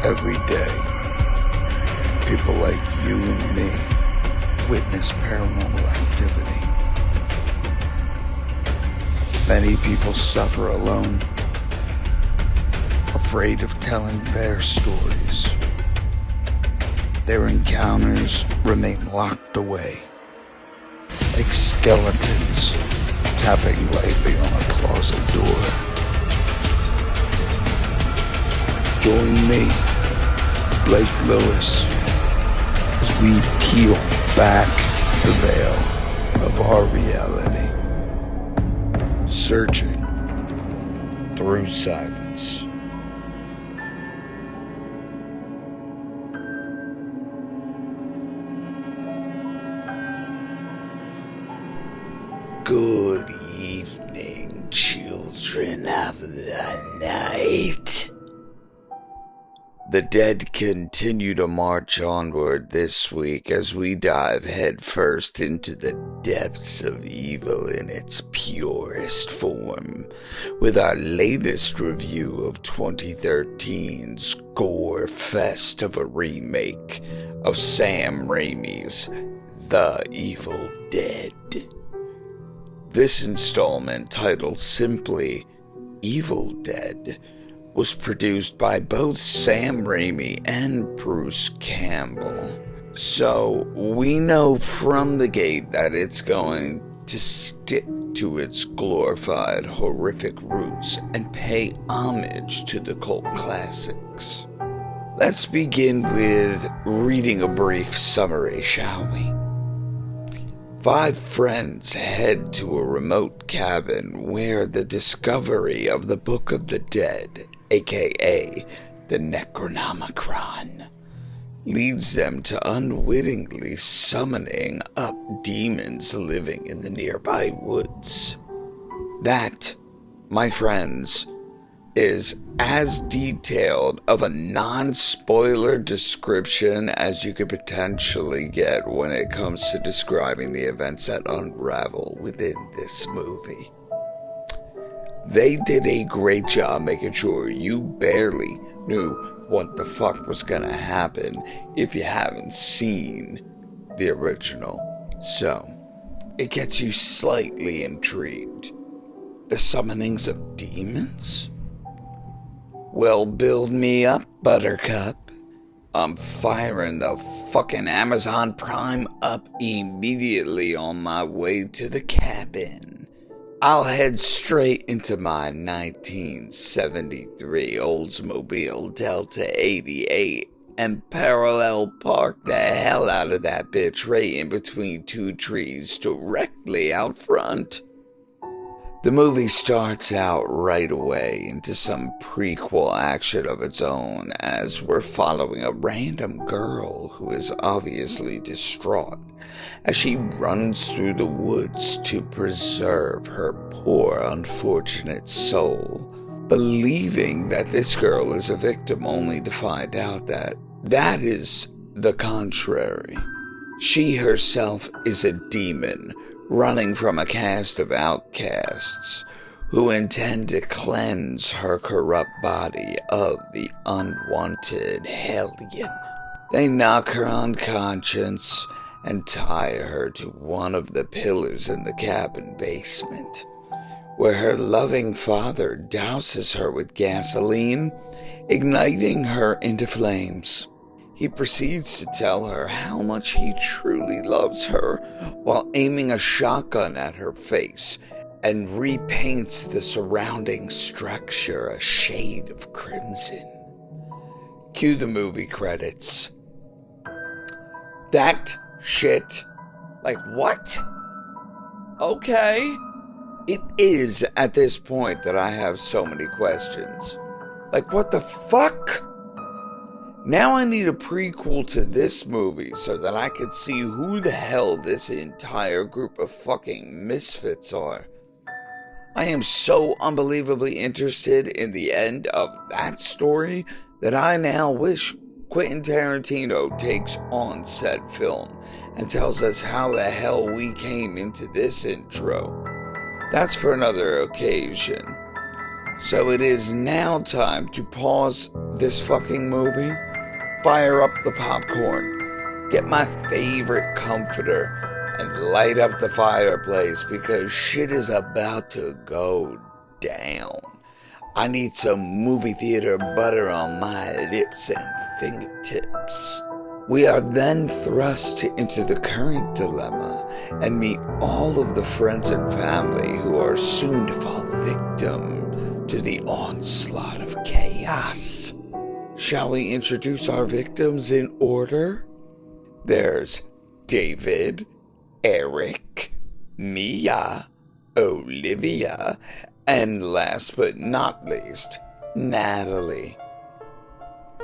every day, people like you and me witness paranormal activity. Many people suffer alone, afraid of telling their stories. Their encounters remain locked away, like skeletons tapping lightly on a closet door. Join me, Blake Lewis, as we peel back the veil of our reality, searching through silence. Good evening, children of the night. The dead continue to march onward this week as we dive headfirst into the depths of evil in its purest form, with our latest review of 2013's gore fest of a remake of Sam Raimi's The Evil Dead. This installment, titled simply Evil Dead, was produced by both Sam Raimi and Bruce Campbell. So we know from the gate that it's going to stick to its glorified horrific roots and pay homage to the cult classics. Let's begin with reading a brief summary, shall we? 5 friends head to a remote cabin where the discovery of the Book of the Dead, aka the Necronomicon, leads them to unwittingly summoning up demons living in the nearby woods. That, my friends, is as detailed of a non-spoiler description as you could potentially get when it comes to describing the events that unravel within this movie. They did a great job making sure you barely knew what the fuck was gonna happen if you haven't seen the original. So, it gets you slightly intrigued. The summonings of demons? Well, build me up, Buttercup. I'm firing the fucking Amazon Prime up immediately on my way to the cabin. I'll head straight into my 1973 Oldsmobile Delta 88 and parallel park the hell out of that bitch right in between 2 trees directly out front. The movie starts out right away into some prequel action of its own as we're following a random girl who is obviously distraught as she runs through the woods to preserve her poor unfortunate soul, believing that this girl is a victim only to find out that that is the contrary. She herself is a demon running from a cast of outcasts who intend to cleanse her corrupt body of the unwanted hellion. They knock her unconscious and tie her to one of the pillars in the cabin basement, where her loving father douses her with gasoline, igniting her into flames. He proceeds to tell her how much he truly loves her while aiming a shotgun at her face and repaints the surrounding structure a shade of crimson. Cue the movie credits. That shit. Like, what? Okay. It is at this point that I have so many questions. Like, what the fuck? Now I need a prequel to this movie so that I could see who the hell this entire group of fucking misfits are. I am so unbelievably interested in the end of that story that I now wish Quentin Tarantino takes on said film and tells us how the hell we came into this intro. That's for another occasion. So it is now time to pause this fucking movie, fire up the popcorn, get my favorite comforter, and light up the fireplace because shit is about to go down. I need some movie theater butter on my lips and fingertips. We are then thrust into the current dilemma and meet all of the friends and family who are soon to fall victim to the onslaught of chaos. Shall we introduce our victims in order? There's David, Eric, Mia, Olivia, and last but not least, Natalie.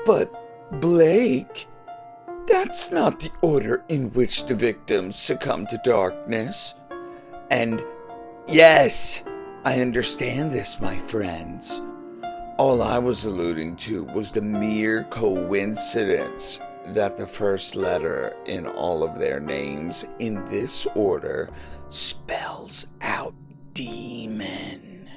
But Blake, that's not the order in which the victims succumb to darkness. And yes, I understand this, my friends. All I was alluding to was the mere coincidence that the first letter in all of their names in this order spells out demon.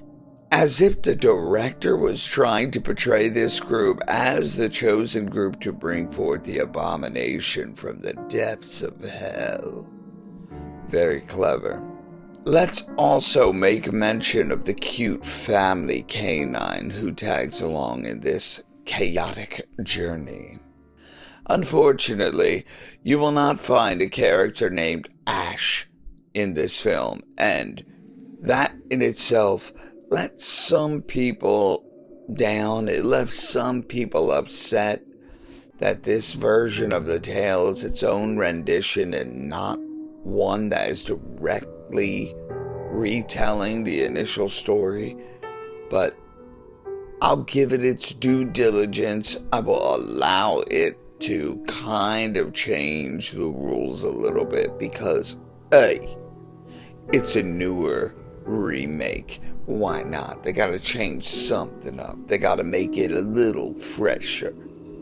As if the director was trying to portray this group as the chosen group to bring forth the abomination from the depths of hell. Very clever. Let's also make mention of the cute family canine who tags along in this chaotic journey. Unfortunately, you will not find a character named Ash in this film, and that in itself let some people down. It left some people upset that this version of the tale is its own rendition and not one that is directly retelling the initial story. But I'll give it its due diligence. I will allow it to kind of change the rules a little bit because, hey, it's a newer remake. Why not? They gotta change something up. They gotta make it a little fresher.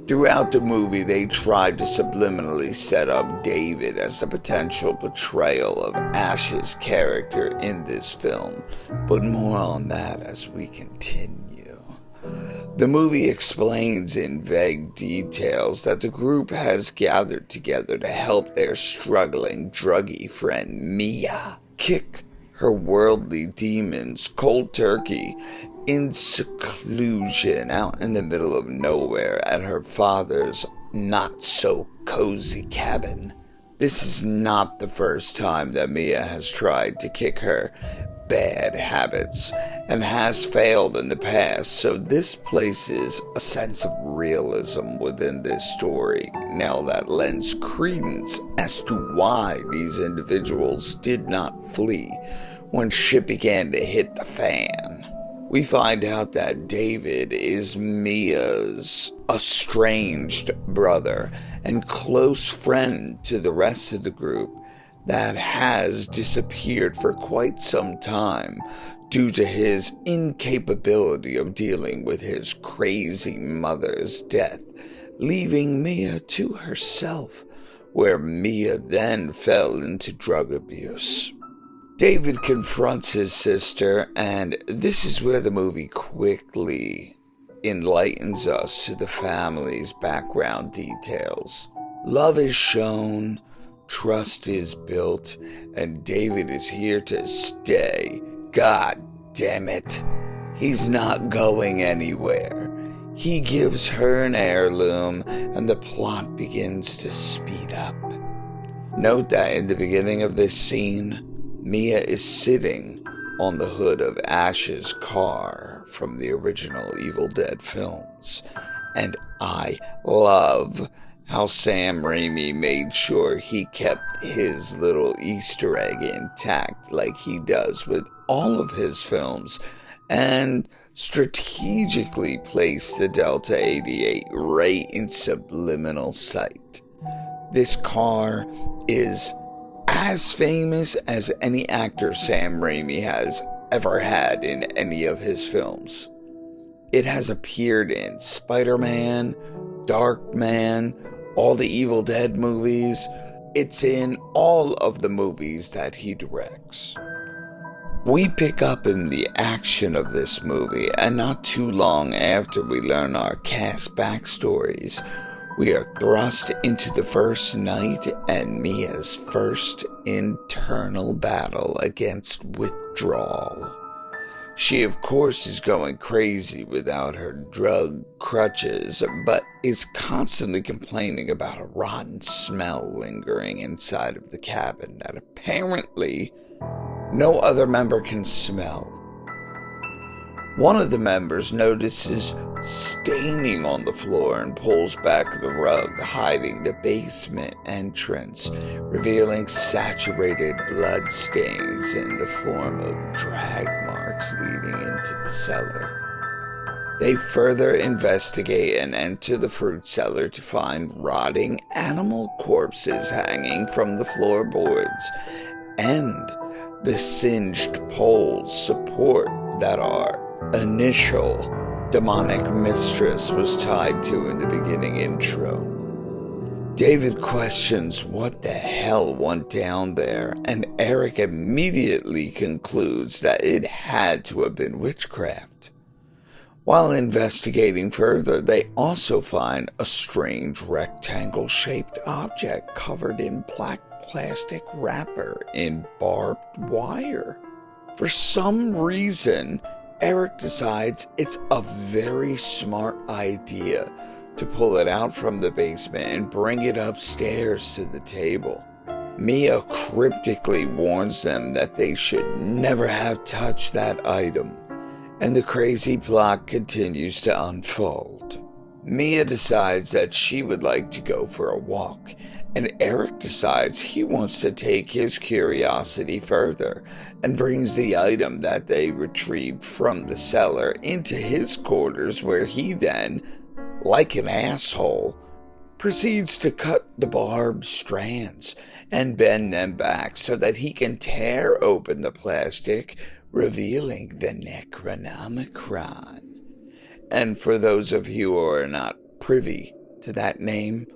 Throughout the movie, they tried to subliminally set up David as the potential betrayal of Ash's character in this film, but more on that as we continue. The movie explains in vague details that the group has gathered together to help their struggling druggy friend Mia kick her worldly demons cold turkey in seclusion out in the middle of nowhere at her father's not-so-cozy cabin. This is not the first time that Mia has tried to kick her bad habits and has failed in the past, so this places a sense of realism within this story now that lends credence as to why these individuals did not flee when shit began to hit the fan. We find out that David is Mia's estranged brother and close friend to the rest of the group that has disappeared for quite some time due to his incapability of dealing with his crazy mother's death, leaving Mia to herself, where Mia then fell into drug abuse. David confronts his sister, and this is where the movie quickly enlightens us to the family's background details. Love is shown, trust is built, and David is here to stay. God damn it. He's not going anywhere. He gives her an heirloom, and the plot begins to speed up. Note that in the beginning of this scene, Mia is sitting on the hood of Ash's car from the original Evil Dead films, and I love how Sam Raimi made sure he kept his little Easter egg intact like he does with all of his films, and strategically placed the Delta 88 right in subliminal sight. This car is as famous as any actor Sam Raimi has ever had in any of his films. It has appeared in Spider-Man, Darkman, all the Evil Dead movies. It's in all of the movies that he directs. We pick up in the action of this movie, and not too long after we learn our cast backstories, we are thrust into the first night and Mia's first internal battle against withdrawal. She, of course, is going crazy without her drug crutches, but is constantly complaining about a rotten smell lingering inside of the cabin that apparently no other member can smell. One of the members notices staining on the floor and pulls back the rug, hiding the basement entrance, revealing saturated blood stains in the form of drag marks leading into the cellar. They further investigate and enter the fruit cellar to find rotting animal corpses hanging from the floorboards, and the singed poles support that our initial demonic mistress was tied to in the beginning intro. David questions what the hell went down there, and Eric immediately concludes that it had to have been witchcraft. While investigating further, they also find a strange rectangle-shaped object covered in black plastic wrapper in barbed wire. For some reason, Eric decides it's a very smart idea to pull it out from the basement and bring it upstairs to the table. Mia cryptically warns them that they should never have touched that item, and the crazy plot continues to unfold. Mia decides that she would like to go for a walk, and Eric decides he wants to take his curiosity further and brings the item that they retrieved from the cellar into his quarters, where he then, like an asshole, proceeds to cut the barbed strands and bend them back so that he can tear open the plastic, revealing the Necronomicon. And for those of you who are not privy to that name,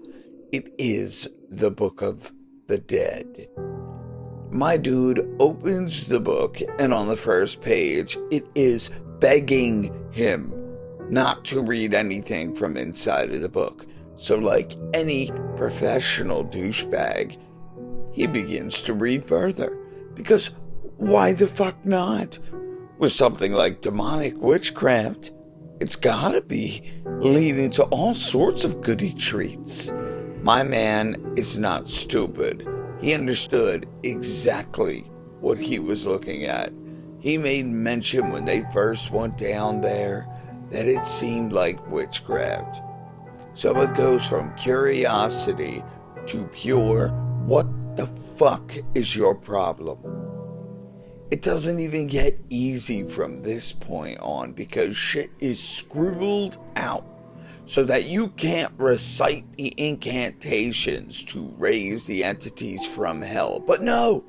it is the Book of the Dead. My dude opens the book, and on the first page, it is begging him not to read anything from inside of the book. So like any professional douchebag, he begins to read further. Because why the fuck not? With something like demonic witchcraft, it's gotta be leading to all sorts of goody treats. My man is not stupid. He understood exactly what he was looking at. He made mention when they first went down there that it seemed like witchcraft. So it goes from curiosity to pure, what the fuck is your problem? It doesn't even get easy from this point on, because shit is scribbled out so that you can't recite the incantations to raise the entities from hell. But no,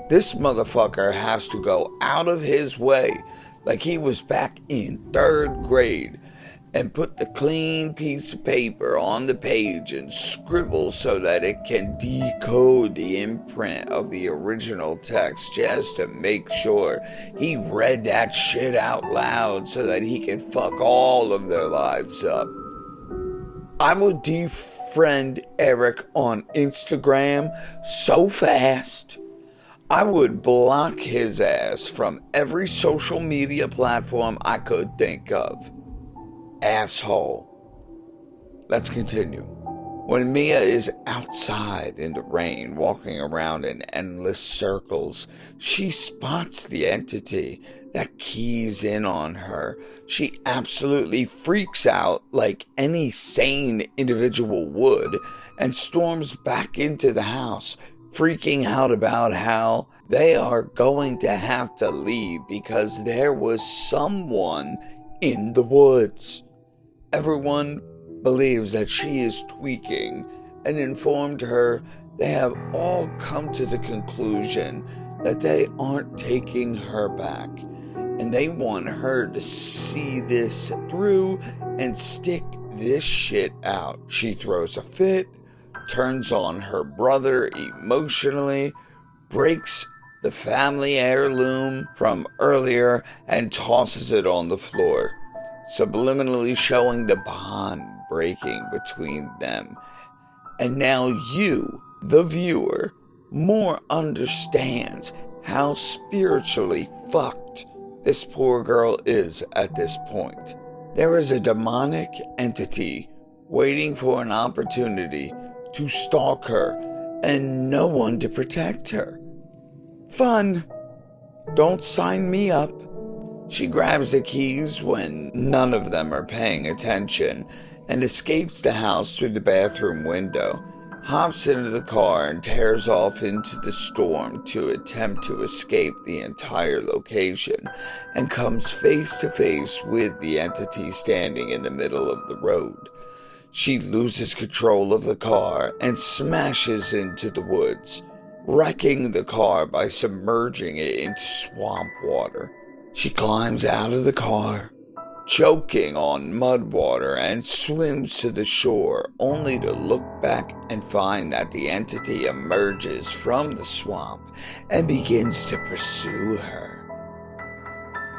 this motherfucker has to go out of his way, like he was back in 3rd grade, and put the clean piece of paper on the page and scribble so that it can decode the imprint of the original text, just to make sure he read that shit out loud so that he can fuck all of their lives up. I would defriend Eric on Instagram so fast. I would block his ass from every social media platform I could think of. Asshole. Let's continue. When Mia is outside in the rain, walking around in endless circles, she spots the entity that keys in on her. She absolutely freaks out like any sane individual would and storms back into the house, freaking out about how they are going to have to leave because there was someone in the woods. Everyone believes that she is tweaking and informed her they have all come to the conclusion that they aren't taking her back, and they want her to see this through and stick this shit out. She throws a fit, turns on her brother emotionally, breaks the family heirloom from earlier and tosses it on the floor, subliminally showing the bond breaking between them. And now you, the viewer, more understands how spiritually fucked this poor girl is at this point. There is a demonic entity waiting for an opportunity to stalk her and no one to protect her. Fun. Don't sign me up. She grabs the keys when none of them are paying attention and escapes the house through the bathroom window, hops into the car and tears off into the storm to attempt to escape the entire location, and comes face to face with the entity standing in the middle of the road. She loses control of the car and smashes into the woods, wrecking the car by submerging it into swamp water. She climbs out of the car, choking on mud water, and swims to the shore, only to look back and find that the entity emerges from the swamp and begins to pursue her.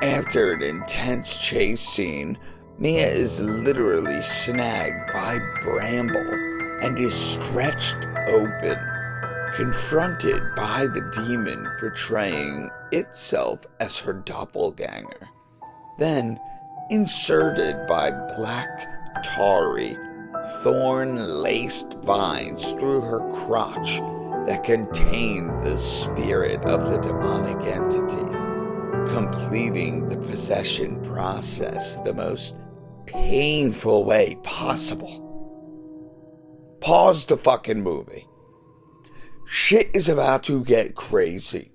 After an intense chase scene, Mia is literally snagged by bramble and is stretched open, confronted by the demon portraying itself as her doppelganger. Then, inserted by black, tarry, thorn-laced vines through her crotch that contain the spirit of the demonic entity, completing the possession process the most painful way possible. Pause the fucking movie. Shit is about to get crazy.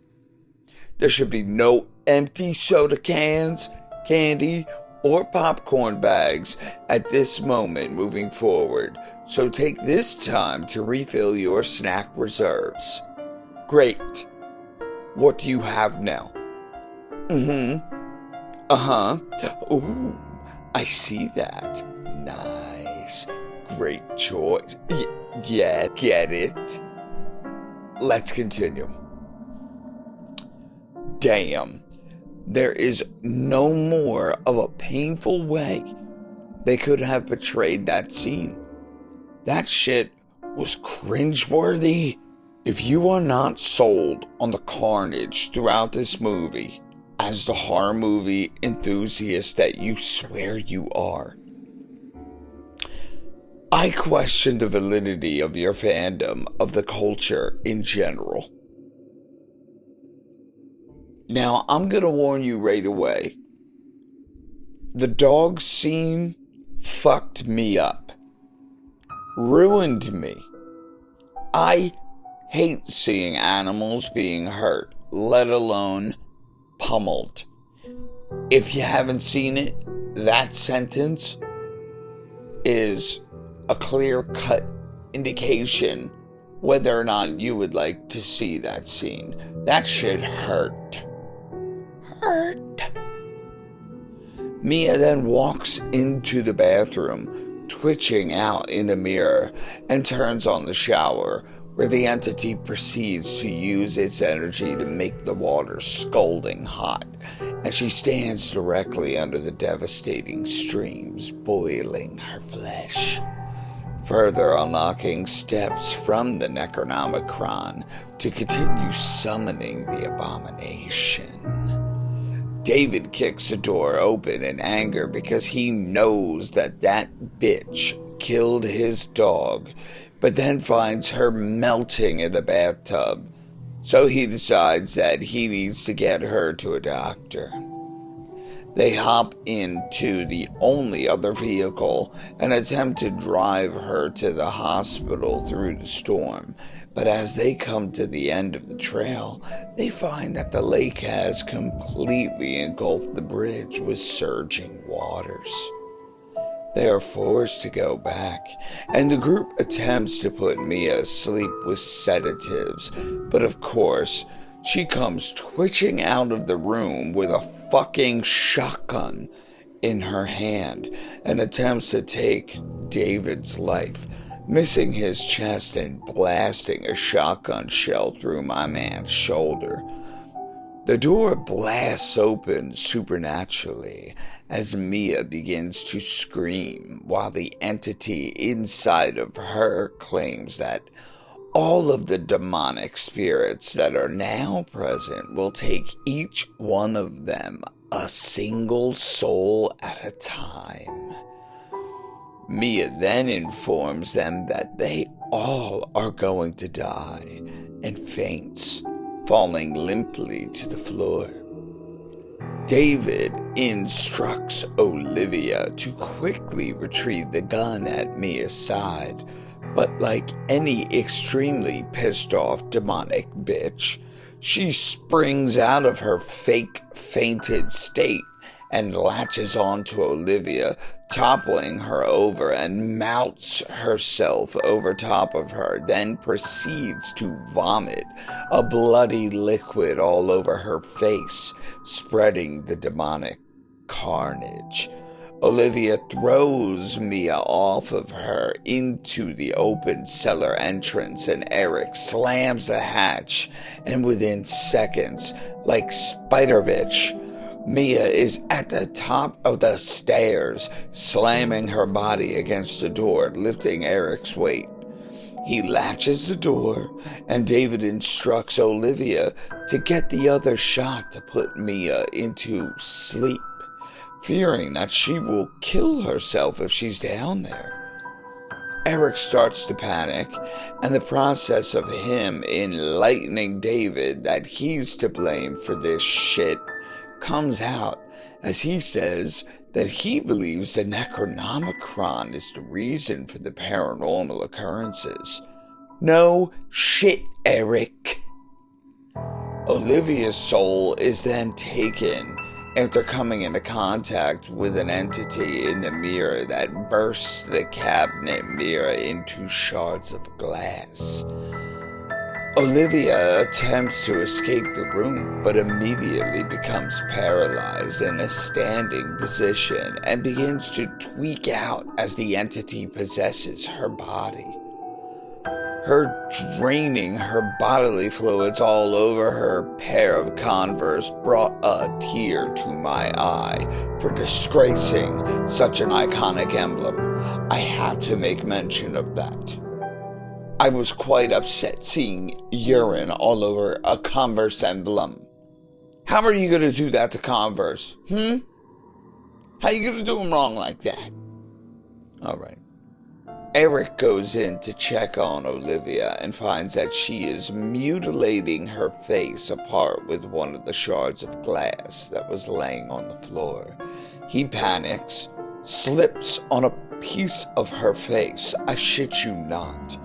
There should be no empty soda cans, candy, or popcorn bags at this moment moving forward, so take this time to refill your snack reserves. Great. What do you have now? Ooh, I see that. Nice. Great choice. Yeah, get it? Let's continue. Damn. There is no more of a painful way they could have portrayed that scene. That shit was cringeworthy. If you are not sold on the carnage throughout this movie as the horror movie enthusiast that you swear you are, I question the validity of your fandom of the culture in general. Now, I'm gonna warn you right away. The dog scene fucked me up. Ruined me. I hate seeing animals being hurt, let alone pummeled. If you haven't seen it, that sentence is a clear-cut indication whether or not you would like to see that scene. That shit hurt. Mia then walks into the bathroom, twitching out in the mirror, and turns on the shower, where the entity proceeds to use its energy to make the water scalding hot, and she stands directly under the devastating streams, boiling her flesh, further unlocking steps from the Necronomicon to continue summoning the abomination. David kicks the door open in anger because he knows that bitch killed his dog, but then finds her melting in the bathtub, so he decides that he needs to get her to a doctor. They hop into the only other vehicle and attempt to drive her to the hospital through the storm. But as they come to the end of the trail, they find that the lake has completely engulfed the bridge with surging waters. They are forced to go back, and the group attempts to put Mia asleep with sedatives, but of course, she comes twitching out of the room with a fucking shotgun in her hand and attempts to take David's life, missing his chest and blasting a shotgun shell through my man's shoulder. The door blasts open supernaturally as Mia begins to scream while the entity inside of her claims that all of the demonic spirits that are now present will take each one of them a single soul at a time. Mia then informs them that they all are going to die and faints, falling limply to the floor. David instructs Olivia to quickly retrieve the gun at Mia's side, but like any extremely pissed off demonic bitch, she springs out of her fake fainted state and latches onto Olivia, toppling her over and mounts herself over top of her, then proceeds to vomit a bloody liquid all over her face, spreading the demonic carnage. Olivia throws Mia off of her into the open cellar entrance, and Eric slams the hatch, and within seconds, like Spider Bitch, Mia is at the top of the stairs, slamming her body against the door, lifting Eric's weight. He latches the door, and David instructs Olivia to get the other shot to put Mia into sleep, fearing that she will kill herself if she's down there. Eric starts to panic, and the process of him enlightening David that he's to blame for this shit comes out as he says that he believes the Necronomicon is the reason for the paranormal occurrences. No shit, Eric. Olivia's soul is then taken after coming into contact with an entity in the mirror that bursts the cabinet mirror into shards of glass. Olivia attempts to escape the room, but immediately becomes paralyzed in a standing position and begins to tweak out as the entity possesses her body. Her draining her bodily fluids all over her pair of Converse brought a tear to my eye for disgracing such an iconic emblem. I have to make mention of that. I was quite upset seeing urine all over a Converse emblem. How are you going to do that to Converse? How are you going to do them wrong like that? All right. Eric goes in to check on Olivia and finds that she is mutilating her face apart with one of the shards of glass that was laying on the floor. He panics, slips on a piece of her face, I shit you not,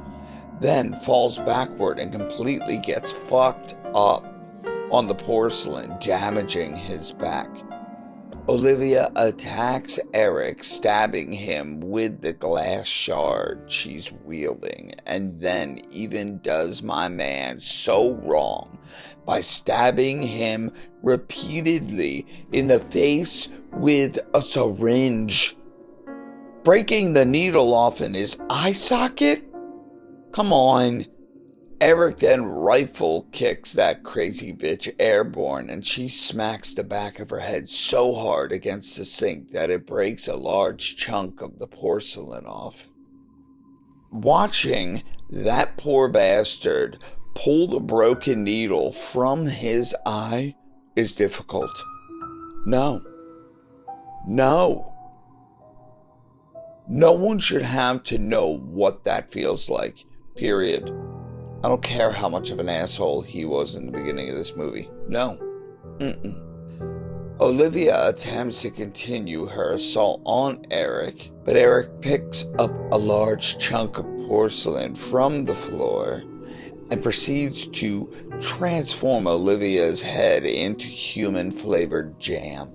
then falls backward and completely gets fucked up on the porcelain, damaging his back. Olivia attacks Eric, stabbing him with the glass shard she's wielding, and then even does my man so wrong by stabbing him repeatedly in the face with a syringe, breaking the needle off in his eye socket. Come on. Eric then rifle kicks that crazy bitch airborne, and she smacks the back of her head so hard against the sink that it breaks a large chunk of the porcelain off. Watching that poor bastard pull the broken needle from his eye is difficult. No one should have to know what that feels like, period. I don't care how much of an asshole he was in the beginning of this movie. No. Olivia attempts to continue her assault on Eric, but Eric picks up a large chunk of porcelain from the floor and proceeds to transform Olivia's head into human-flavored jam.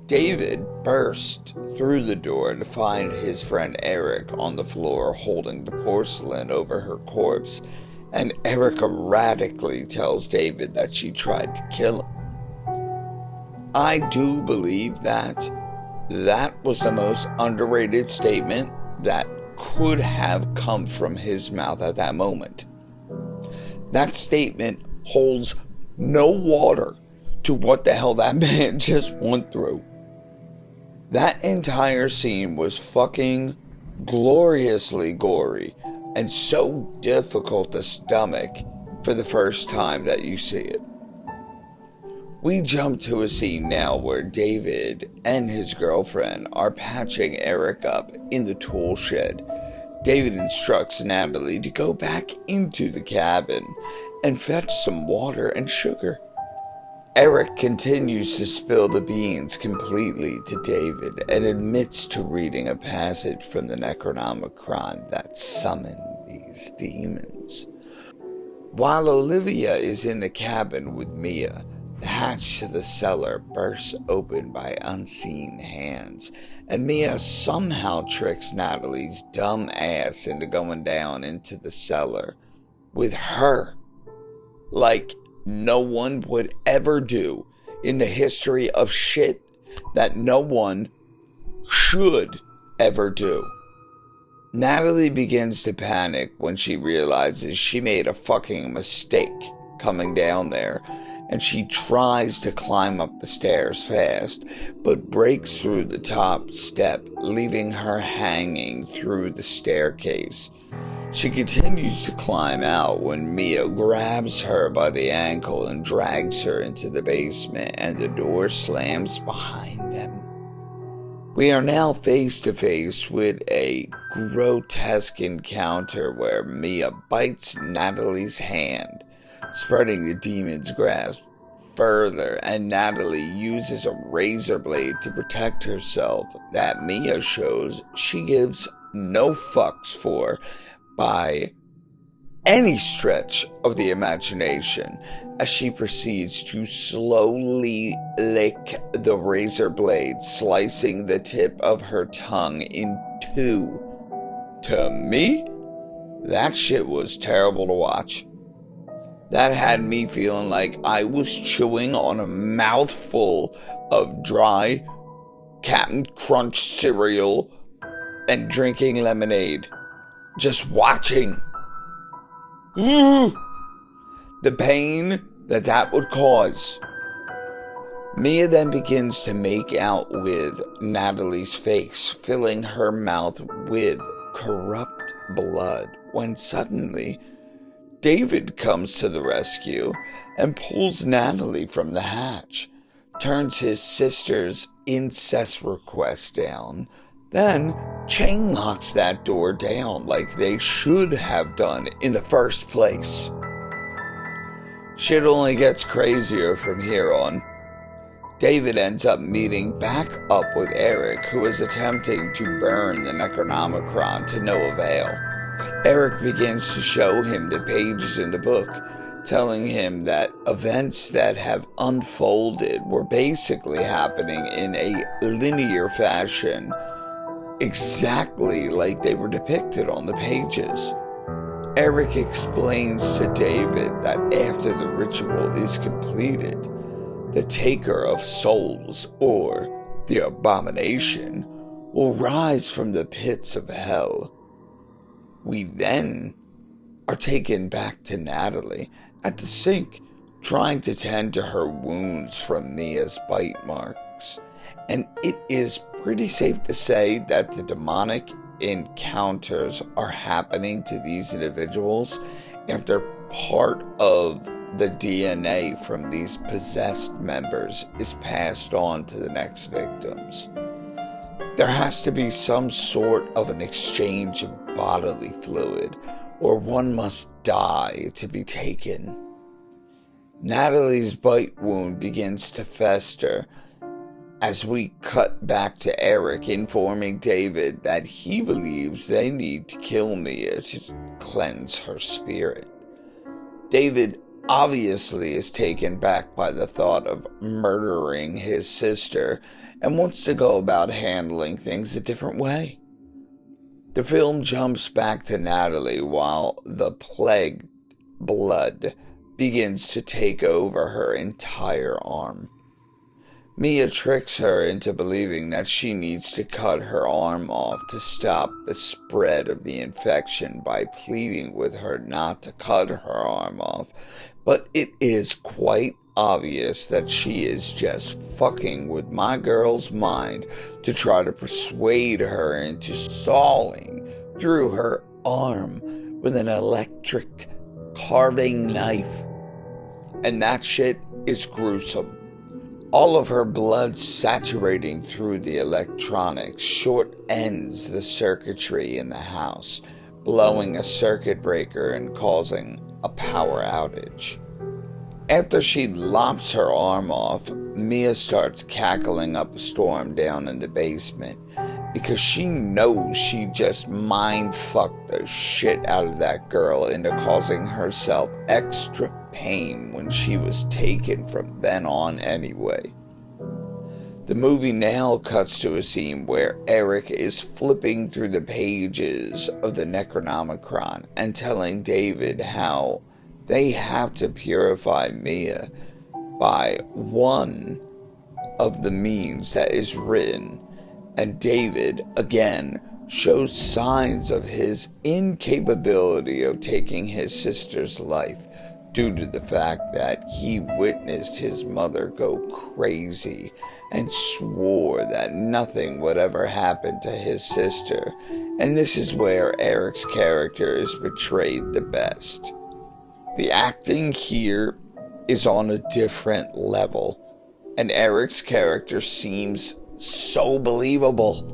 David burst through the door to find his friend Eric on the floor holding the porcelain over her corpse, and Eric erratically tells David that she tried to kill him. I do believe that was the most underrated statement that could have come from his mouth at that moment. That statement holds no water to what the hell that man just went through. That entire scene was fucking gloriously gory and so difficult to stomach for the first time that you see it. We jump to a scene now where David and his girlfriend are patching Eric up in the tool shed. David instructs Natalie to go back into the cabin and fetch some water and sugar. Eric continues to spill the beans completely to David and admits to reading a passage from the Necronomicon that summoned these demons. While Olivia is in the cabin with Mia, the hatch to the cellar bursts open by unseen hands, and Mia somehow tricks Natalie's dumb ass into going down into the cellar with her, like no one would ever do in the history of shit that no one should ever do. Natalie begins to panic when she realizes she made a fucking mistake coming down there, and she tries to climb up the stairs fast, but breaks through the top step, leaving her hanging through the staircase. She continues to climb out when Mia grabs her by the ankle and drags her into the basement, and the door slams behind them. We are now face to face with a grotesque encounter where Mia bites Natalie's hand, spreading the demon's grasp further, and Natalie uses a razor blade to protect herself that Mia shows she gives no fucks for by any stretch of the imagination, as she proceeds to slowly lick the razor blade, slicing the tip of her tongue in two. To me, that shit was terrible to watch. That had me feeling like I was chewing on a mouthful of dry Captain Crunch cereal and drinking lemonade. Just watching. The pain that would cause. Mia then begins to make out with Natalie's face, filling her mouth with corrupt blood, when suddenly David comes to the rescue and pulls Natalie from the hatch, turns his sister's incest request down, then chain locks that door down like they should have done in the first place. Shit only gets crazier from here on. David ends up meeting back up with Eric, who is attempting to burn the Necronomicon to no avail. Eric begins to show him the pages in the book, telling him that events that have unfolded were basically happening in a linear fashion, exactly like they were depicted on the pages. Eric explains to David that after the ritual is completed, the taker of souls, or the abomination, will rise from the pits of hell. We then are taken back to Natalie at the sink, trying to tend to her wounds from Mia's bite marks. And it is pretty safe to say that the demonic encounters are happening to these individuals after part of the DNA from these possessed members is passed on to the next victims. There has to be some sort of an exchange of bodily fluid, or one must die to be taken. Natalie's bite wound begins to fester as we cut back to Eric informing David that he believes they need to kill Mia to cleanse her spirit. David obviously is taken back by the thought of murdering his sister and wants to go about handling things a different way. The film jumps back to Natalie while the plagued blood begins to take over her entire arm. Mia tricks her into believing that she needs to cut her arm off to stop the spread of the infection by pleading with her not to cut her arm off, but it is quite obvious that she is just fucking with my girl's mind to try to persuade her into sawing through her arm with an electric carving knife. And that shit is gruesome. All of her blood saturating through the electronics short ends the circuitry in the house, blowing a circuit breaker and causing a power outage. After she lops her arm off, Mia starts cackling up a storm down in the basement because she knows she just mind-fucked the shit out of that girl into causing herself extra pain when she was taken from then on anyway. The movie now cuts to a scene where Eric is flipping through the pages of the Necronomicon and telling David how they have to purify Mia by one of the means that is written, and David, again, shows signs of his incapability of taking his sister's life due to the fact that he witnessed his mother go crazy and swore that nothing would ever happen to his sister, and this is where Eric's character is portrayed the best. The acting here is on a different level, and Eric's character seems so believable.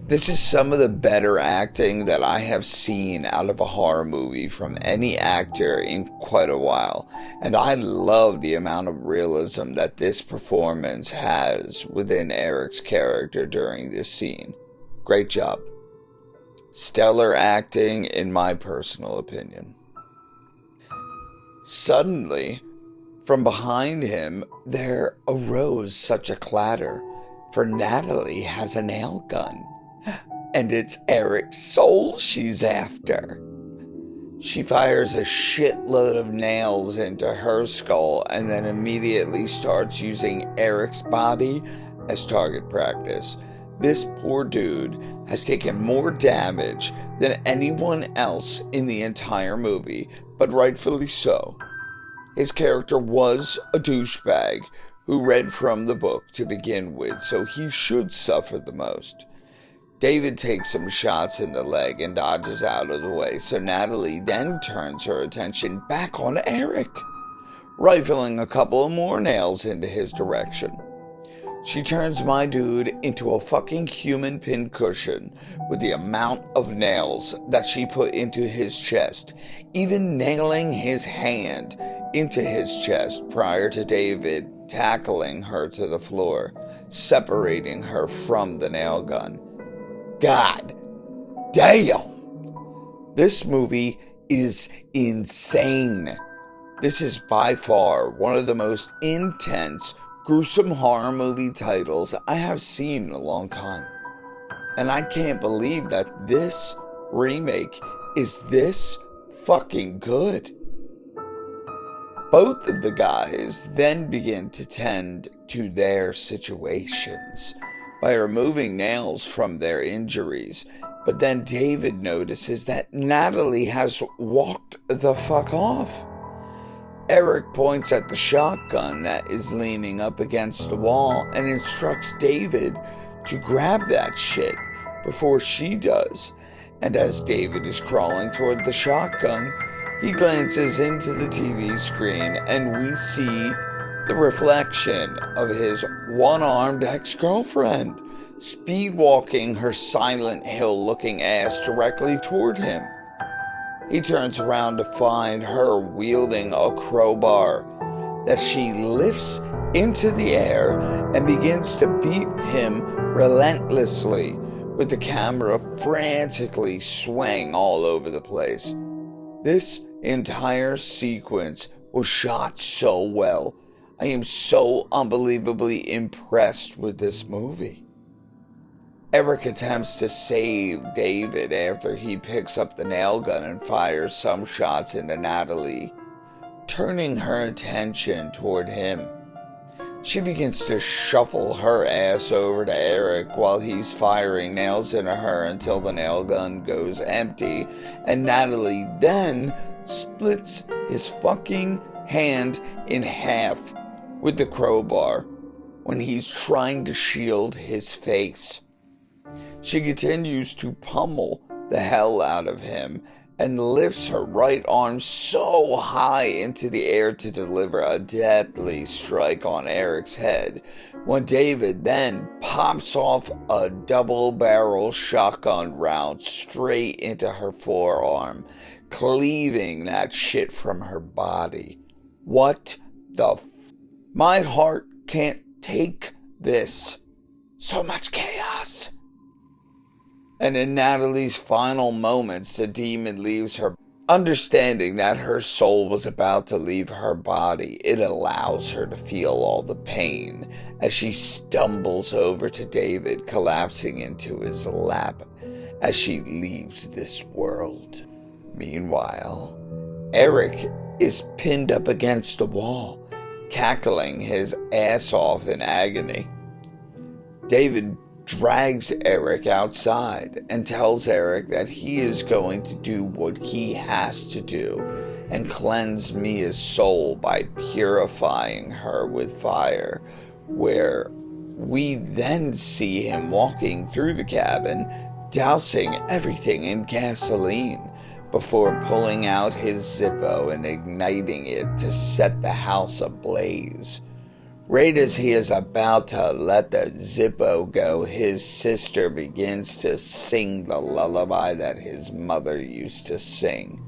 This is some of the better acting that I have seen out of a horror movie from any actor in quite a while, and I love the amount of realism that this performance has within Eric's character during this scene. Great job. Stellar acting, in my personal opinion. Suddenly, from behind him, there arose such a clatter, for Natalie has a nail gun. And it's Eric's soul she's after. She fires a shitload of nails into her skull and then immediately starts using Eric's body as target practice. This poor dude has taken more damage than anyone else in the entire movie, but rightfully so. His character was a douchebag who read from the book to begin with, so he should suffer the most. David takes some shots in the leg and dodges out of the way, so Natalie then turns her attention back on Eric, rifling a couple of more nails into his direction. She turns my dude into a fucking human pincushion with the amount of nails that she put into his chest, even nailing his hand into his chest prior to David tackling her to the floor, separating her from the nail gun. God damn! This movie is insane. This is by far one of the most intense, gruesome horror movie titles I have seen in a long time. And I can't believe that this remake is this fucking good. Both of the guys then begin to tend to their situations by removing nails from their injuries, but then David notices that Natalie has walked the fuck off. Eric points at the shotgun that is leaning up against the wall and instructs David to grab that shit before she does, and as David is crawling toward the shotgun, he glances into the TV screen and we see the reflection of his one-armed ex-girlfriend speed-walking her Silent Hill-looking ass directly toward him. He turns around to find her wielding a crowbar that she lifts into the air and begins to beat him relentlessly, with the camera frantically swaying all over the place. This entire sequence was shot so well. I am so unbelievably impressed with this movie. Eric attempts to save David after he picks up the nail gun and fires some shots into Natalie, turning her attention toward him. She begins to shuffle her ass over to Eric while he's firing nails into her until the nail gun goes empty, and Natalie then splits his fucking hand in half with the crowbar when he's trying to shield his face. She continues to pummel the hell out of him and lifts her right arm so high into the air to deliver a deadly strike on Eric's head, when David then pops off a double-barrel shotgun round straight into her forearm, cleaving that shit from her body. What the My heart can't take this. So much chaos. And in Natalie's final moments, the demon leaves her. Understanding that her soul was about to leave her body, it allows her to feel all the pain as she stumbles over to David, collapsing into his lap as she leaves this world. Meanwhile, Eric is pinned up against the wall, cackling his ass off in agony. David drags Eric outside and tells Eric that he is going to do what he has to do and cleanse Mia's soul by purifying her with fire, where we then see him walking through the cabin, dousing everything in gasoline before pulling out his Zippo and igniting it to set the house ablaze. Right as he is about to let the Zippo go, his sister begins to sing the lullaby that his mother used to sing.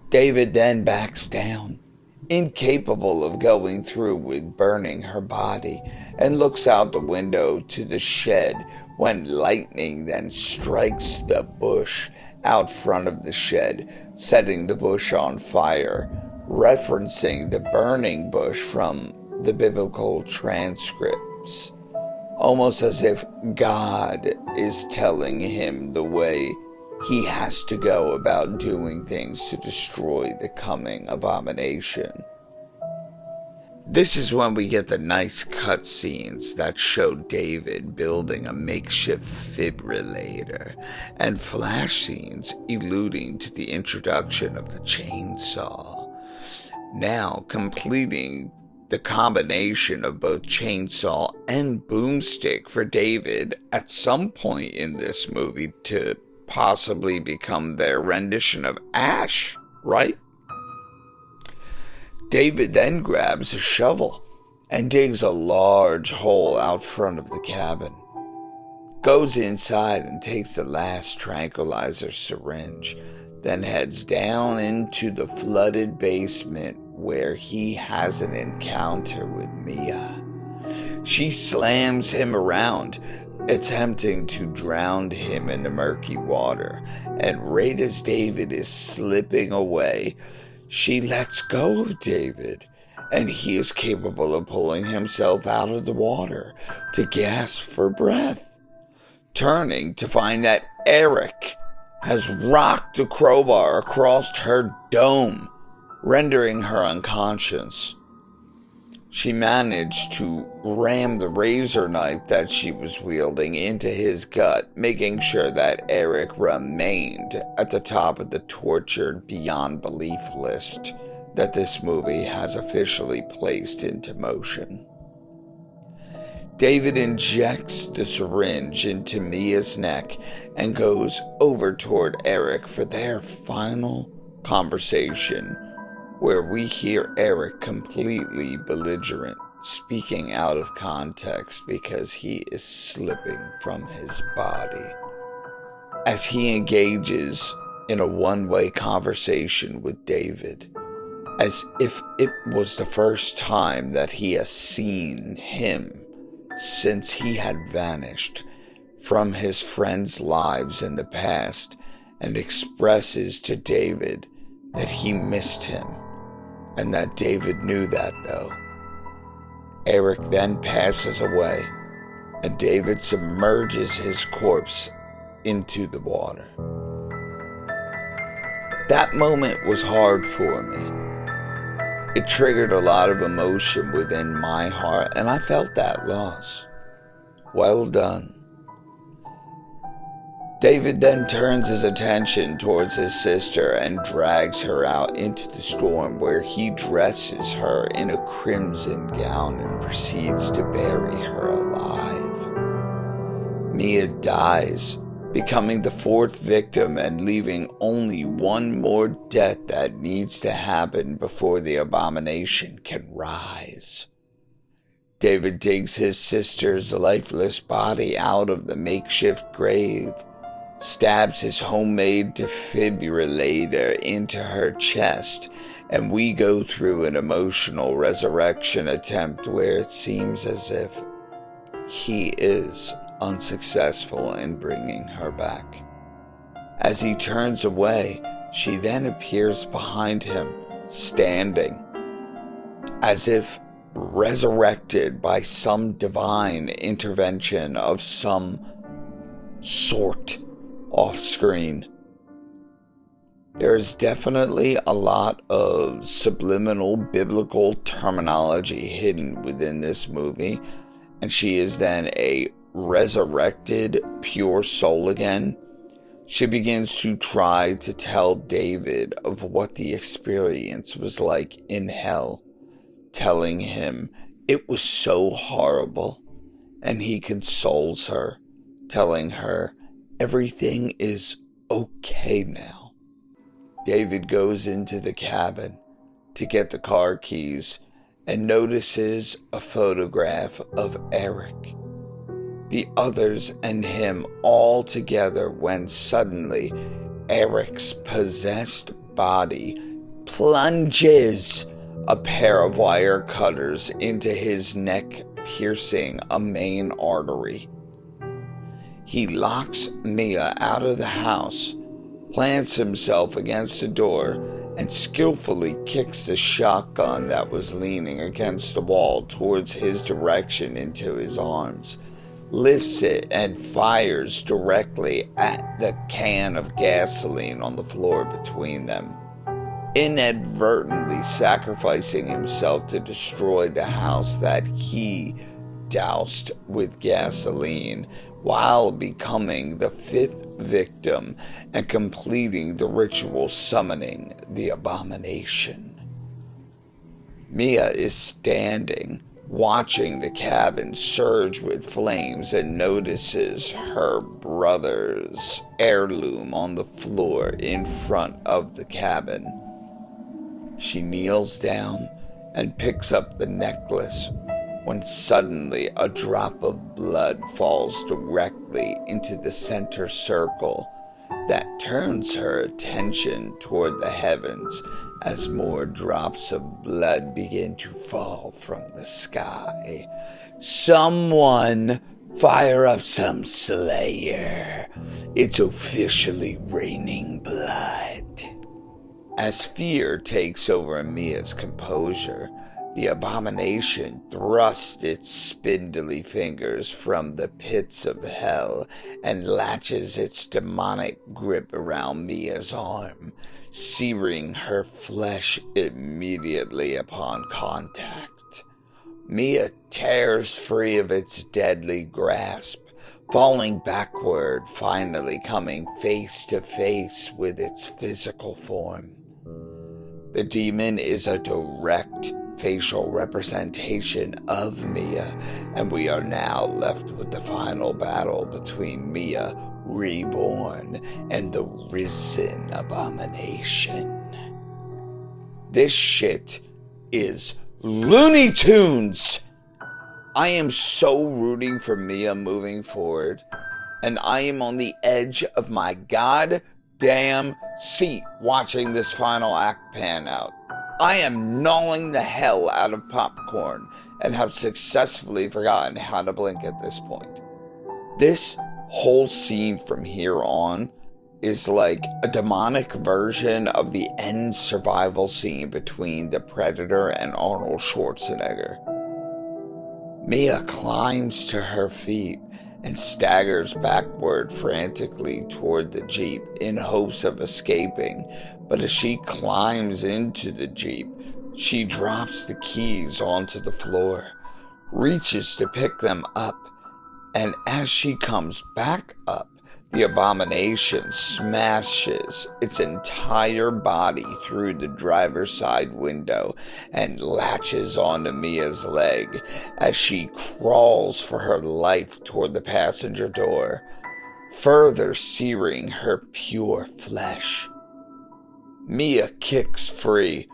David then backs down, incapable of going through with burning her body, and looks out the window to the shed when lightning then strikes the bush out front of the shed, setting the bush on fire, referencing the burning bush from the biblical transcripts, almost as if God is telling him the way he has to go about doing things to destroy the coming abomination. This is when we get the nice cutscenes that show David building a makeshift fibrillator and flash scenes alluding to the introduction of the chainsaw. Now completing the combination of both chainsaw and boomstick for David at some point in this movie to possibly become their rendition of Ash, right? David then grabs a shovel and digs a large hole out front of the cabin, goes inside and takes the last tranquilizer syringe, then heads down into the flooded basement where he has an encounter with Mia. She slams him around, attempting to drown him in the murky water, and right as David is slipping away, she lets go of David, and he is capable of pulling himself out of the water to gasp for breath, turning to find that Eric has rocked the crowbar across her dome, rendering her unconscious. She managed to ram the razor knife that she was wielding into his gut, making sure that Eric remained at the top of the tortured beyond belief list that this movie has officially placed into motion. David injects the syringe into Mia's neck and goes over toward Eric for their final conversation, where we hear Eric completely belligerent, speaking out of context because he is slipping from his body, as he engages in a one-way conversation with David, as if it was the first time that he has seen him since he had vanished from his friends' lives in the past, and expresses to David that he missed him, and that David knew that though. Eric then passes away, and David submerges his corpse into the water. That moment was hard for me. It triggered a lot of emotion within my heart, and I felt that loss. Well done. David then turns his attention towards his sister and drags her out into the storm, where he dresses her in a crimson gown and proceeds to bury her alive. Mia dies, becoming the fourth victim and leaving only one more death that needs to happen before the abomination can rise. David digs his sister's lifeless body out of the makeshift grave, stabs his homemade defibrillator into her chest, and we go through an emotional resurrection attempt where it seems as if he is unsuccessful in bringing her back. As he turns away, she then appears behind him, standing, as if resurrected by some divine intervention of some sort off screen. There is definitely a lot of subliminal biblical terminology hidden within this movie, and she is then a resurrected pure soul again. She begins to try to tell David of what the experience was like in hell, telling him it was so horrible, and he consoles her, telling her everything is okay now. David goes into the cabin to get the car keys and notices a photograph of Eric, the others and him all together, when suddenly Eric's possessed body plunges a pair of wire cutters into his neck, piercing a main artery. He locks Mia out of the house, plants himself against the door, and skillfully kicks the shotgun that was leaning against the wall towards his direction into his arms, lifts it and fires directly at the can of gasoline on the floor between them, inadvertently sacrificing himself to destroy the house that he doused with gasoline, while becoming the fifth victim and completing the ritual summoning the abomination. Mia is standing, watching the cabin surge with flames, and notices her brother's heirloom on the floor in front of the cabin. She kneels down and picks up the necklace, when suddenly a drop of blood falls directly into the center circle that turns her attention toward the heavens as more drops of blood begin to fall from the sky. Someone fire up some Slayer. It's officially raining blood. As fear takes over Mia's composure, the abomination thrusts its spindly fingers from the pits of hell and latches its demonic grip around Mia's arm, searing her flesh immediately upon contact. Mia tears free of its deadly grasp, falling backward, finally coming face to face with its physical form. The demon is a direct facial representation of Mia, and we are now left with the final battle between Mia, reborn, and the risen abomination. This shit is Looney Tunes! I am so rooting for Mia moving forward, and I am on the edge of my goddamn seat watching this final act pan out. I am gnawing the hell out of popcorn and have successfully forgotten how to blink at this point. This whole scene from here on is like a demonic version of the end survival scene between the Predator and Arnold Schwarzenegger. Mia climbs to her feet and staggers backward frantically toward the Jeep in hopes of escaping, but as she climbs into the Jeep, She drops the keys onto the floor, reaches to pick them up, and as she comes back up, the abomination smashes its entire body through the driver's side window and latches onto Mia's leg as she crawls for her life toward the passenger door, further searing her pure flesh. Mia kicks free,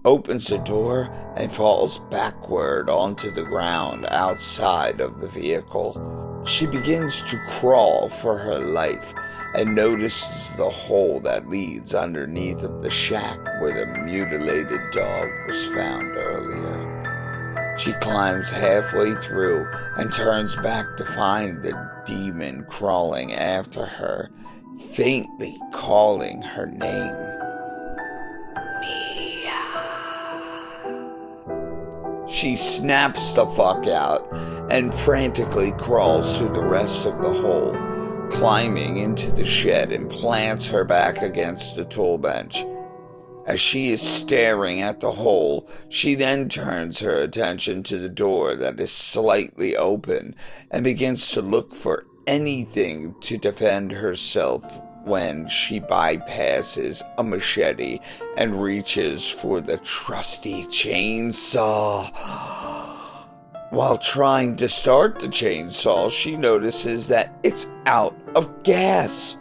opens the door, and falls backward onto the ground outside of the vehicle. She begins to crawl for her life and notices the hole that leads underneath of the shack where the mutilated dog was found earlier. She climbs halfway through and turns back to find the demon crawling after her, faintly calling her name. She snaps the fuck out and frantically crawls through the rest of the hole, climbing into the shed and plants her back against the tool bench. As she is staring at the hole, she then turns her attention to the door that is slightly open and begins to look for anything to defend herself when she bypasses a machete and reaches for the trusty chainsaw. While trying to start the chainsaw, she notices that it's out of gas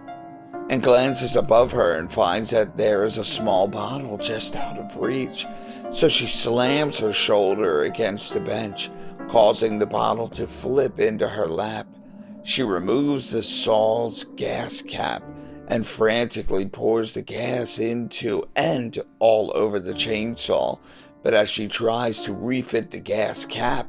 and glances above her and finds that there is a small bottle just out of reach. So she slams her shoulder against the bench, causing the bottle to flip into her lap. She removes the saw's gas cap and frantically pours the gas into and all over the chainsaw. But as she tries to refit the gas cap,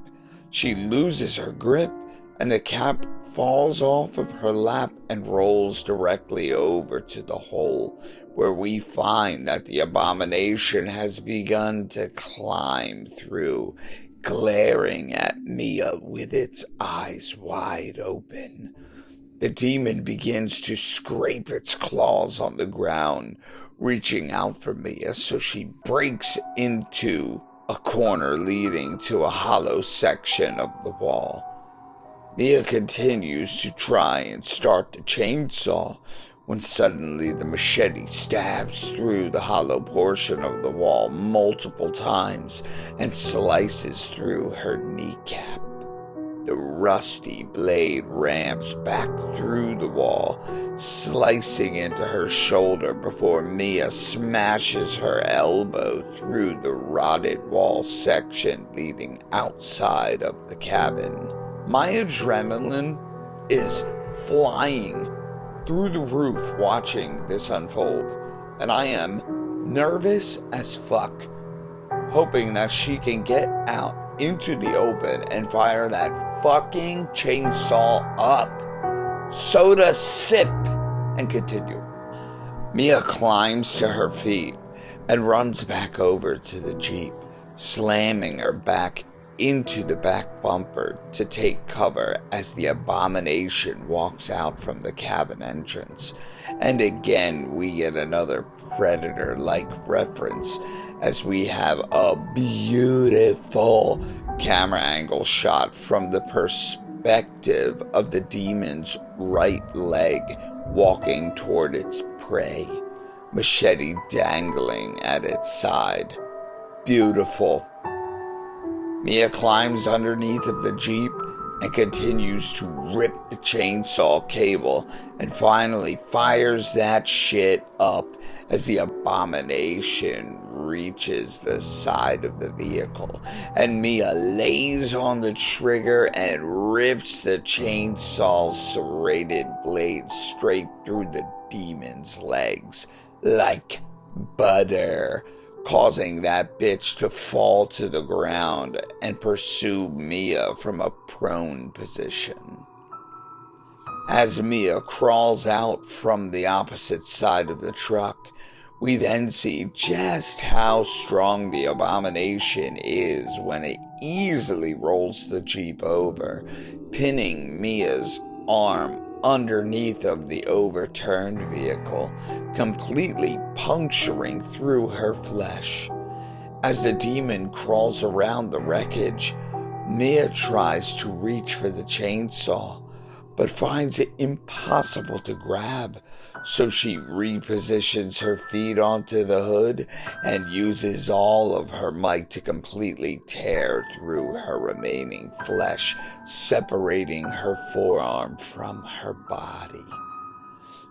she loses her grip and the cap falls off of her lap and rolls directly over to the hole, where we find that the abomination has begun to climb through, glaring at Mia with its eyes wide open. The demon begins to scrape its claws on the ground, reaching out for Mia, so she breaks into a corner leading to a hollow section of the wall. Mia continues to try and start the chainsaw when suddenly the machete stabs through the hollow portion of the wall multiple times and slices through her kneecap. The rusty blade ramps back through the wall, slicing into her shoulder before Mia smashes her elbow through the rotted wall section leading outside of the cabin. My adrenaline is flying through the roof watching this unfold, and I am nervous as fuck, hoping that she can get out into the open and fire that fucking chainsaw up. Soda sip and continue. Mia climbs to her feet and runs back over to the Jeep, slamming her back into the back bumper to take cover as the abomination walks out from the cabin entrance. And again, we get another Predator-like reference as we have a beautiful camera angle shot from the perspective of the demon's right leg walking toward its prey, machete dangling at its side. Beautiful. Mia climbs underneath of the Jeep and continues to rip the chainsaw cable and finally fires that shit up as the abomination reaches the side of the vehicle, and Mia lays on the trigger and rips the chainsaw's serrated blade straight through the demon's legs like butter, causing that bitch to fall to the ground and pursue Mia from a prone position. As Mia crawls out from the opposite side of the truck, we then see just how strong the abomination is when it easily rolls the Jeep over, pinning Mia's arm underneath of the overturned vehicle, completely puncturing through her flesh. As the demon crawls around the wreckage, Mia tries to reach for the chainsaw, but finds it impossible to grab, so she repositions her feet onto the hood and uses all of her might to completely tear through her remaining flesh, separating her forearm from her body.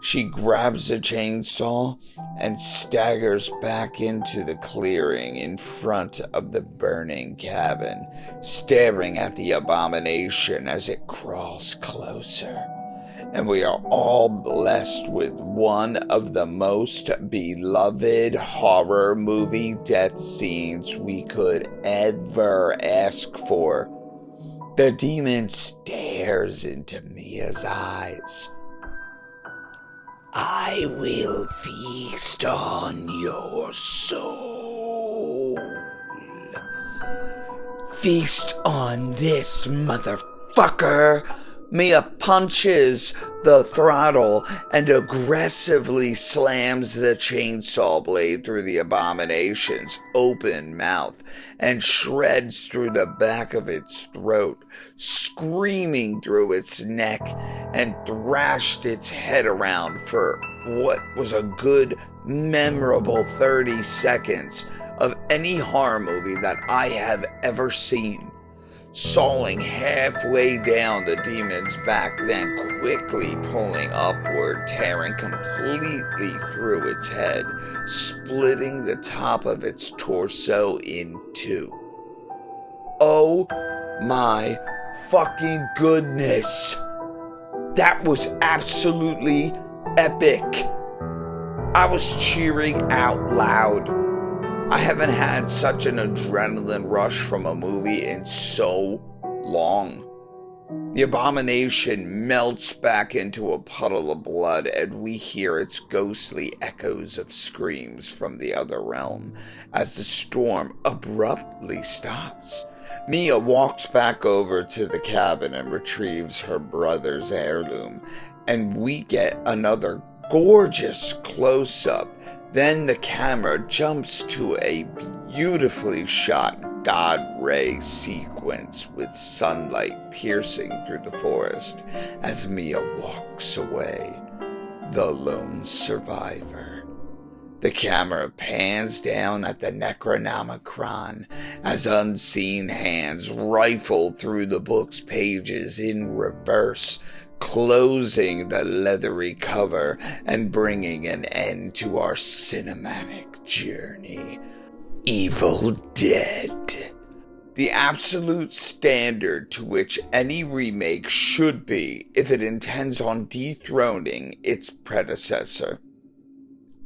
She grabs the chainsaw and staggers back into the clearing in front of the burning cabin, staring at the abomination as it crawls closer. And we are all blessed with one of the most beloved horror movie death scenes we could ever ask for. The demon stares into Mia's eyes. "I will feast on your soul. Feast on this, motherfucker." Mia punches the throttle and aggressively slams the chainsaw blade through the abomination's open mouth and shreds through the back of its throat, screaming through its neck, and thrashed its head around for what was a good, memorable 30 seconds of any horror movie that I have ever seen. Sawing halfway down the demon's back, then quickly pulling upward, tearing completely through its head, splitting the top of its torso in two. Oh my fucking goodness. That was absolutely epic. I was cheering out loud. I haven't had such an adrenaline rush from a movie in so long. The abomination melts back into a puddle of blood, and we hear its ghostly echoes of screams from the other realm as the storm abruptly stops. Mia walks back over to the cabin and retrieves her brother's heirloom, and we get another gorgeous close-up. Then the camera jumps to a beautifully shot God ray sequence with sunlight piercing through the forest as Mia walks away, the lone survivor. The camera pans down at the Necronomicon as unseen hands rifle through the book's pages in reverse, closing the leathery cover and bringing an end to our cinematic journey. Evil Dead. The absolute standard to which any remake should be if it intends on dethroning its predecessor.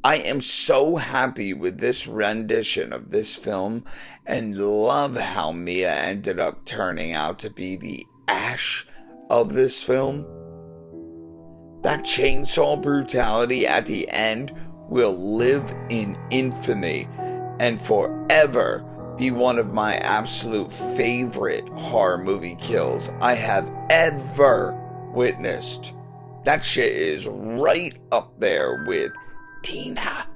I am so happy with this rendition of this film and love how Mia ended up turning out to be the Ash of this film. That chainsaw brutality at the end will live in infamy and forever be one of my absolute favorite horror movie kills I have ever witnessed. That shit is right up there with Tina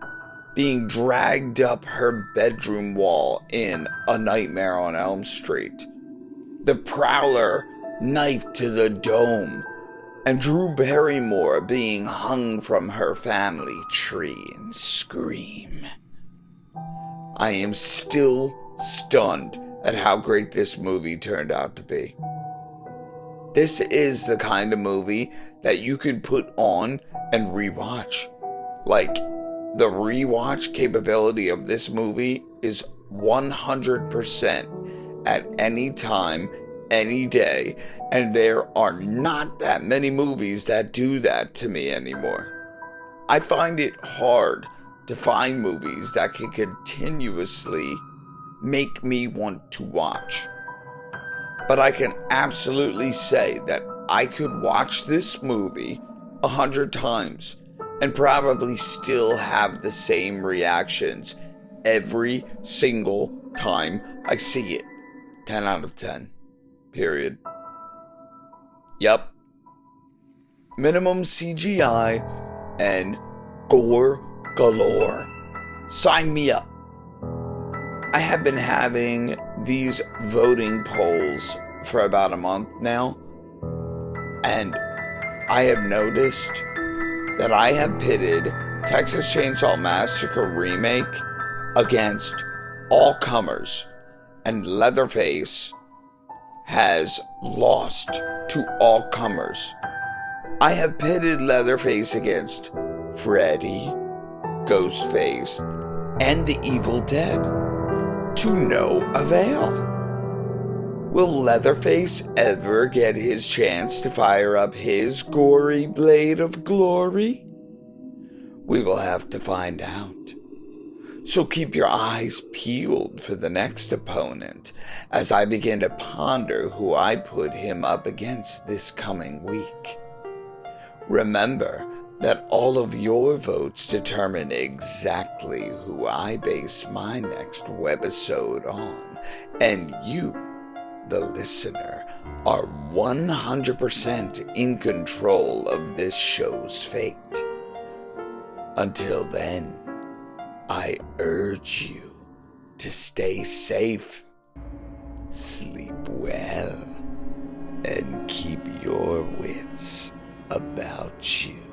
being dragged up her bedroom wall in A Nightmare on Elm Street, the Prowler knife to the dome, and Drew Barrymore being hung from her family tree in Scream. I am still stunned at how great this movie turned out to be. This is the kind of movie that you could put on and rewatch. Like, the rewatch capability of this movie is 100% at any time, any day, and there are not that many movies that do that to me anymore. I find it hard to find movies that can continuously make me want to watch. But I can absolutely say that I could watch this movie 100 times and probably still have the same reactions every single time I see it. 10 out of 10. Period. Yep. Minimum CGI and gore galore. Sign me up. I have been having these voting polls for about a month now, and I have noticed that I have pitted Texas Chainsaw Massacre Remake against all comers, and Leatherface has lost to all comers. I have pitted Leatherface against Freddy, Ghostface, and the Evil Dead to no avail. Will Leatherface ever get his chance to fire up his gory blade of glory? We will have to find out. So keep your eyes peeled for the next opponent as I begin to ponder who I put him up against this coming week. Remember that all of your votes determine exactly who I base my next webisode on, and you, the listener, are 100% in control of this show's fate. Until then, I urge you to stay safe, sleep well, and keep your wits about you.